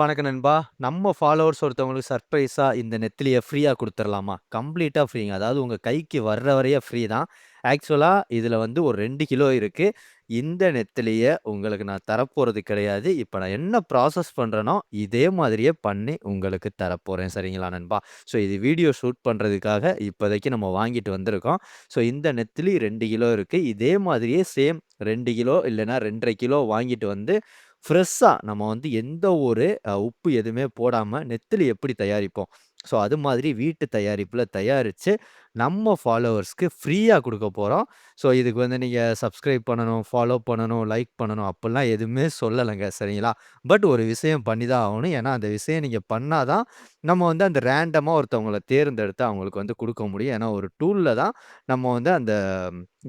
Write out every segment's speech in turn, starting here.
வணக்கம் நண்பா. நம்ம ஃபாலோவர்ஸ் ஒருத்தவங்களுக்கு சர்ப்ரைஸா இந்த நெத்திலிய ஃப்ரீயா குடுத்துறலாமா? கம்ப்ளீட்டா ஃப்ரீங்க. அதாவது உங்க கைக்கு வர்ற வரைய ஃப்ரீ தான். ஆக்சுவலா இதுல வந்து ஒரு 2 கிலோ இருக்கு. இந்த நெத்திலிய உங்களுக்கு நான் தரப்போறது கிடையாது. இப்ப நான் என்ன ப்ராசஸ் பண்றேனோ, இதே மாதிரியே பண்ணி உங்களுக்கு தரப்போறேன். சரிங்களா நண்பா? ஸோ இது வீடியோ ஷூட் பண்றதுக்காக இப்போதைக்கு நம்ம வாங்கிட்டு வந்திருக்கோம். ஸோ இந்த நெத்திலி 2 கிலோ இருக்கு. இதே மாதிரியே சேம் 2 கிலோ இல்லன்னா 2 1/2 கிலோ வாங்கிட்டு வந்து ஃப்ரெஷ்ஷா நம்ம வந்து எந்த ஒரு உப்பு எதுவுமே போடாம நெத்திலி எப்படி தயாரிப்போம். ஸோ அது மாதிரி வீட்டு தயாரிப்புல தயாரிச்சு நம்ம ஃபாலோவர்ஸ்க்கு ஃப்ரீயா குடுக்க போறோம். ஸோ இதுக்கு வந்து நீங்க சப்ஸ்கிரைப் பண்ணணும், ஃபாலோ பண்ணணும், லைக் பண்ணணும் அப்படிலாம் எதுவுமே சொல்லலங்க. சரிங்களா? பட் ஒரு விஷயம் பண்ணி தான் ஆகணும். ஏன்னா அந்த விஷயம் நீங்க பண்ணா தான் நம்ம வந்து அந்த ரேண்டமா ஒருத்தவங்கள தேர்ந்தெடுத்து அவங்களுக்கு வந்து குடுக்க முடியும். ஏன்னா ஒரு டூல்ல தான் நம்ம வந்து அந்த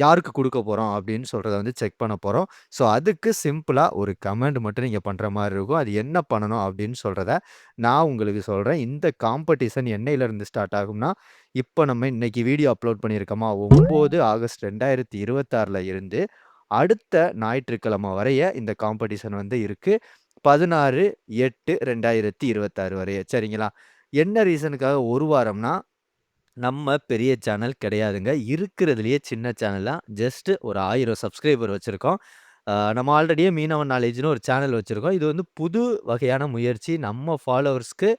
யாருக்கு குடுக்க போறோம் அப்படின்னு சொல்றத வந்து செக் பண்ண போறோம். ஸோ அதுக்கு சிம்பிளா ஒரு கமெண்ட் மட்டும் நீங்க பண்ற மாரி இருக்கும். அது என்ன பண்ணணும் அப்படின்னு சொல்றத நான் உங்களுக்கு சொல்றேன். இந்த காம்படிஷன் என்னையிலருந்து ஸ்டார்ட் ஆகும்னா, இப்ப நம்ம இன்னைக்கு வீடியோ அப்லோட் பண்ணியிருக்கோமா, 9 ஆகஸ்ட் 2026ல இருந்து அடுத்த ஞாயிற்றுக்கிழமை வரைய இந்த காம்படிஷன் வந்து இருக்கு. 16/8/2026 வரைய. சரிங்களா? என்ன ரீசனுக்காக 1 வாரம்னா, நம்ம பெரிய சேனல் கிடையாதுங்க. இருக்கிறதுலயே சின்ன சேனல் தான். ஜஸ்ட் ஒரு 1000 சப்ஸ்கிரைபர் வச்சிருக்கோம். நம்ம ஆல்ரெடியே மீனவன் நாலேட்ஜ்ன்னு ஒரு சேனல் வச்சிருக்கோம். இது வந்து புது வகையான முயற்சி. நம்ம ஃபாலோவர்ஸ்க்கு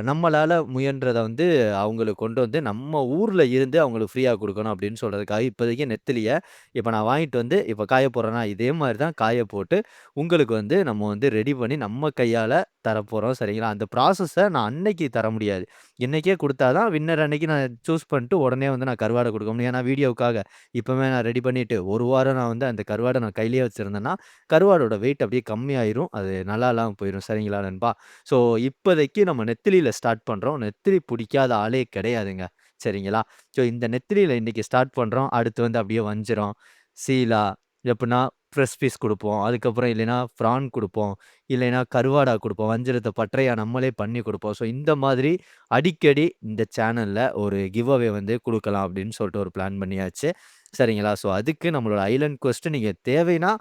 நம்மளால முயன்றத வந்து அவங்களுக்கு கொண்டு வந்து நம்ம ஊர்ல இருந்து அவங்களுக்கு ஃப்ரீயா குடுக்கணும் அப்படின்னு சொல்றதுக்காக இப்போதைக்கு நெத்திலிய இப்ப நான் வாங்கிட்டு வந்து இப்ப காய போடுறேன்னா, இதே மாரி தான் காய போட்டு உங்களுக்கு வந்து நம்ம வந்து ரெடி பண்ணி நம்ம கையால தரப்போறோம். சரிங்களா? அந்த ப்ராசஸ நான் அன்னைக்கு தர முடியாது. இன்னைக்கே குடுத்தா தான் வின்னர் அன்னைக்கு நான் சூஸ் பண்ணிட்டு உடனே வந்து நான் கருவாட குடுக்க முடியும். ஏன்னா வீடியோவுக்காக இப்பவே நான் ரெடி பண்ணிட்டு 1 வாரம் நான் வந்து அந்த கருவாட நான் கையிலேயே வச்சிருந்தேன்னா, கருவாடோட வெயிட் அப்படியே கம்மியாயிரும். அது நல்லா இல்லாம போயிரும். சரிங்களா நண்பா? ஸோ இப்போதைக்கு நம்ம நெத்திலியில ஸ்டார்ட் பண்றோம். நெத்திலி புடிக்காத ஆளே கிடையாதுங்க. சரிங்களா? ஸோ இந்த நெத்திலியில இன்னைக்கு ஸ்டார்ட் பண்றோம். அடுத்து வந்து அப்படியே வஞ்சிரம், சீலா எப்புட்ன்னா ஃப்ரெஷ் பீஸ் குடுப்போம். அதுக்கப்புறம் இல்லைன்னா ப்ரான் குடுப்போம். இல்லைன்னா கருவாடா குடுப்போம். வஞ்சரத்த பட்டறையா நம்மளே பண்ணி குடுப்போம். ஸோ இந்த மாதிரி அடிக்கடி இந்த சேனல்ல ஒரு கிவ் அவே வந்து குடுக்கலாம் அப்படின்னு சொல்லிட்டு ஒரு பிளான் பண்ணியாச்சு. சரிங்களா? ஸோ அதுக்கு நம்மளோட ஐலண்ட் குவெஸ்ட் நீங்க தேவைன்னா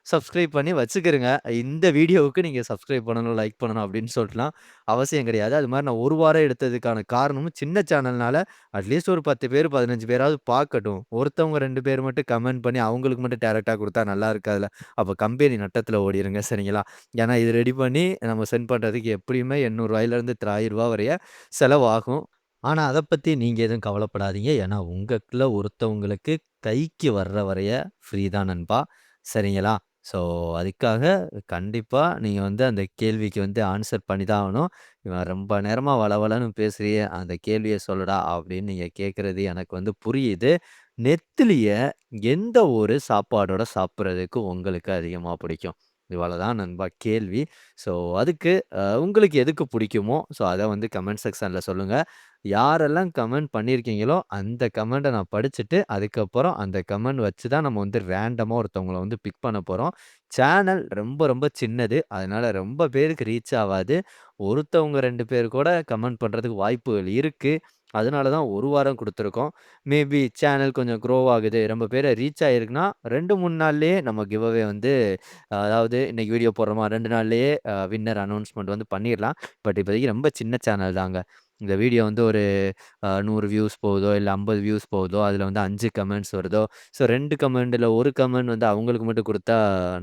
சப்ஸ்கிரைப் பண்ணி வச்சுக்கிருங்க. இந்த வீடியோவுக்கு நீங்க சப்ஸ்கிரைப் பண்ணணும், லைக் பண்ணணும் அப்படின்னு சொல்ட்டுலாம் அவசியம் கிடையாது. அது மாரி நான் 1 வாரம் எடுத்ததுக்கான காரணமும் சின்ன சேனல்னால அட்லீஸ்ட் ஒரு 10 பேர், 15 பேராவது பார்க்கட்டும். ஒருத்தவங்க 2 பேர் மட்டும் கமெண்ட் பண்ணி அவங்களுக்கு மட்டும் டைரக்ட்டா குடுத்தா நல்லா இருக்காதுல்ல. அப்ப கம்பெனி நட்டத்துல ஓடிருங்க. சரிங்களா? ஏன்னா இது ரெடி பண்ணி நம்ம சென்ட் பண்றதுக்கு எப்படியுமே ரூ. 800லேருந்து ரூ. 1000 வரைய செலவாகும். ஆனா அத பத்தி நீங்க எதுவும் கவலைப்படாதீங்க. ஏன்னா உங்கக்குள்ள ஒருத்தவங்களுக்கு கைக்கு வர்ற வரைய ஃப்ரீ தான் நண்பா. சரிங்களா? ஸோ அதுக்காக கண்டிப்பா நீங்க வந்து அந்த கேள்விக்கு வந்து ஆன்சர் பண்ணி தான் ஆகணும். "இவன் ரொம்ப நேரமா வளவளன்னு பேசுறியே, அந்த கேள்விய சொல்லுடா" அப்படின்னு நீங்க கேட்கறது எனக்கு வந்து புரியுது. நெத்திலிய எந்த ஒரு சாப்பாடோட சாப்பிடுறதுக்கு உங்களுக்கு அதிகமா பிடிக்கும்? இவ்வளதான் நண்பா கேள்வி. ஸோ அதுக்கு உங்களுக்கு எதுக்கு பிடிக்குமோ, ஸோ அத வந்து கமெண்ட் செக்ஷன்ல சொல்லுங்க. யாரெல்லாம் கமெண்ட் பண்ணியிருக்கீங்களோ, அந்த கமெண்ட்ட நான் படிச்சுட்டு, அதுக்கப்புறம் அந்த கமெண்ட் வச்சு தான் நம்ம வந்து ரேண்டமா ஒருத்தவங்கள வந்து பிக் பண்ண போறோம். சேனல் ரொம்ப ரொம்ப சின்னது. அதனால ரொம்ப பேருக்கு ரீச் ஆவாது. ஒருத்தவங்க 2 பேர் கூட கமெண்ட் பண்றதுக்கு வாய்ப்புகள் இருக்கு. அதனால தான் 1 வாரம் குடுத்துருக்கோம். மேபி சேனல் கொஞ்சம் க்ரோ ஆகுது. ரொம்ப பேர ரீச் ஆயிருக்குன்னா, 2, 3 நாள்லயே நம்ம கிவ் அவே வந்து அதாவது இன்னைக்கு வீடியோ போடுறோமா, 2 நாள்லயே வின்னர் அனௌன்ஸ்மென்ட் வந்து பண்ணிர்லாம். பட் இப்போதைக்கு ரொம்ப சின்ன சேனல் தாங்க. இந்த வீடியோ வந்து ஒரு 100 வியூஸ் போகுதோ, இல்ல 50 வியூஸ் போகுதோ, அதுல வந்து 5 கமெண்ட்ஸ் வருதோ, ஸோ 2 கமெண்ட் இல்ல 1 கமெண்ட் வந்து அவங்களுக்கு மட்டும் குடுத்தா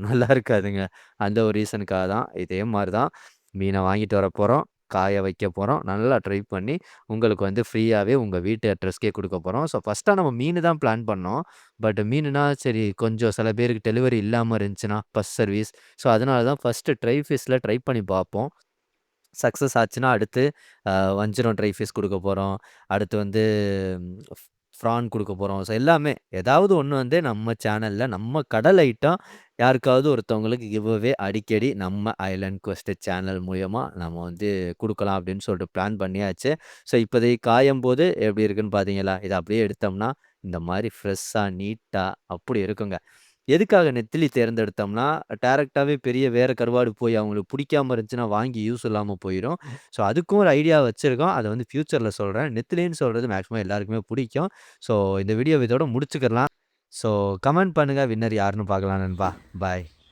நல்லா இருக்காதுங்க. அந்த ஒரு ரீசனுக்காக தான். இதே மாரி தான் மீன வாங்கிட்டு வரப்போறோம். காய வைக்க போறோம். நல்லா ட்ரை பண்ணி உங்களுக்கு வந்து ஃப்ரீயாவே உங்க வீட்டு அட்ரஸ்க்கே குடுக்க போறோம். ஸோ ஃபர்ஸ்ட்டா நம்ம மீனு தான் பிளான் பண்ணோம். பட் மீனுனா சரி கொஞ்சம் சில பேருக்கு டெலிவரி இல்லாம இருந்துச்சுன்னா, பஸ் சர்வீஸ். ஸோ அதனால தான் ஃபர்ஸ்ட்டு ட்ரை ஃபிஷ்ல ட்ரை பண்ணி பார்ப்போம். சக்சஸ் ஆச்சுன்னா அடுத்து வஞ்சிரம் ட்ரை ஃபிஷ் குடுக்க போறோம். அடுத்து வந்து ஃப் ஃப்ரான் குடுக்க போறோம். ஸோ எல்லாமே ஏதாவது ஒண்ணு வந்து நம்ம சேனல்ல நம்ம கடல் ஐட்டம் யாருக்காவது ஒருத்தவங்களுக்கு கிவ் அவே அடிக்கடி நம்ம ஐலண்ட் குவெஸ்ட் சேனல் மூலியமா நம்ம வந்து குடுக்கலாம் அப்படின்னு சொல்லிட்டு பிளான் பண்ணியாச்சு. ஸோ இப்போதைக்கு காயும்போது எப்படி இருக்குன்னு பார்த்தீங்களா? இத அப்படியே எடுத்தோம்னா, இந்த மாரி ஃப்ரெஷ்ஷா, நீட்டா அப்படி இருக்குங்க. எதுக்காக நெத்திலி தேர்ந்தெடுத்தோம்னா, டைரக்ட்டாவே பெரிய வேற கருவாடு போய் அவங்களுக்கு புடிக்காம இருந்துச்சுன்னா, வாங்கி யூஸ் இல்லாம போயிரும். ஸோ, அதுக்கும் ஒரு ஐடியா வச்சிருக்கோம். அத வந்து ஃபியூச்சர்ல சொல்றேன். நெத்திலின்னு சொல்றது மேக்ஸிமம் எல்லாருக்குமே புடிக்கும். ஸோ, இந்த வீடியோவ இதோட முடிச்சுக்கலாம். ஸோ, கமெண்ட் பண்ணுங்க வின்னர் யாருன்னு பார்க்கலாம் நண்பா. பாய்.